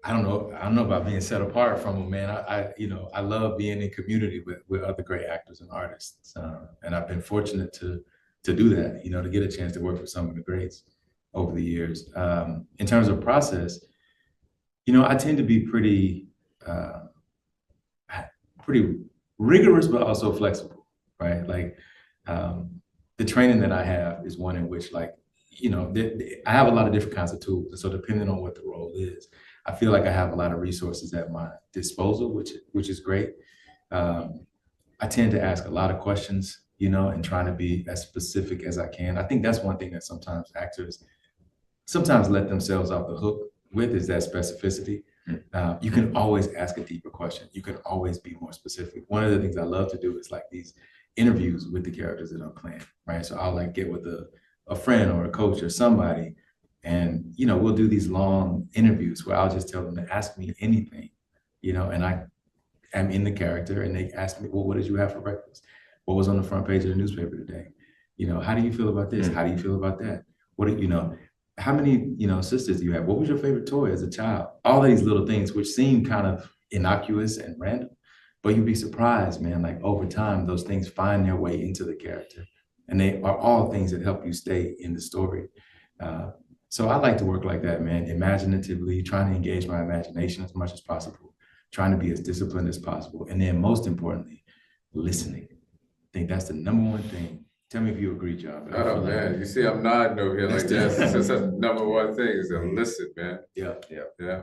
I don't know about being set apart from them, man. I love being in community with other great actors and artists, and I've been fortunate to do that. To get a chance to work with some of the greats over the years. In terms of process, I tend to be uh, pretty rigorous, but also flexible, right? Like the training that I have is one in which, like, I have a lot of different kinds of tools, and so depending on what the role is, I feel like I have a lot of resources at my disposal, which is great. Um, I tend to ask a lot of questions, and trying to be as specific as I can. I think that's one thing that sometimes actors sometimes let themselves off the hook with is that specificity. You can always ask a deeper question. You can always be more specific. One of the things I love to do is like these interviews with the characters that I'm playing, right? So I'll like get with a friend or a coach or somebody, and we'll do these long interviews where I'll just tell them to ask me anything, and I am in the character, and they ask me, well, what did you have for breakfast? What was on the front page of the newspaper today? How do you feel about this? How do you feel about that? What do you know? How many sisters do you have? What was your favorite toy as a child? All these little things which seem kind of innocuous and random, but you'd be surprised, man. Like over time, those things find their way into the character, and they are all things that help you stay in the story. Uh, so I like to work like that, man. Imaginatively, trying to engage my imagination as much as possible, trying to be as disciplined as possible, and then most importantly, listening. I think that's the number one thing. Tell me if you agree, John. But I Oh feel like man, you see, I'm nodding over here like that's yes. That's the the number one thing is to listen, man. yeah. Yeah. Yeah.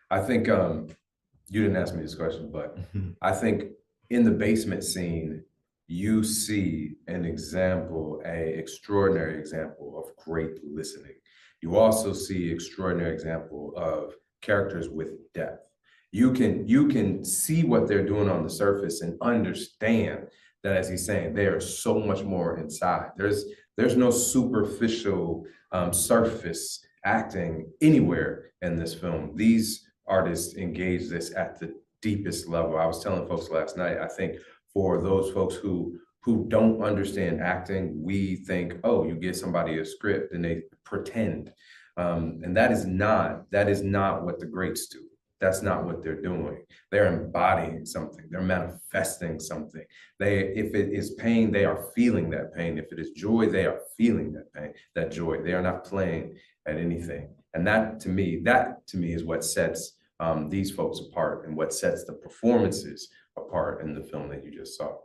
I think you didn't ask me this question, but I think in the basement scene, you see an example, a extraordinary example of great listening. You also see extraordinary example of characters with depth. You can see what they're doing on the surface and understand that, as he's saying, they are so much more inside. There's no superficial surface acting anywhere in this film. These artists engage this at the deepest level. I was telling folks last night, I think for those folks who don't understand acting, we think, oh, you give somebody a script and they pretend. And that is not what the greats do. That's not what they're doing. They're embodying something. They're manifesting something. If it is pain, they are feeling that pain. If it is joy, they are feeling that pain, that joy. They are not playing at anything. And that to me is what sets these folks apart and what sets the performances apart in the film that you just saw.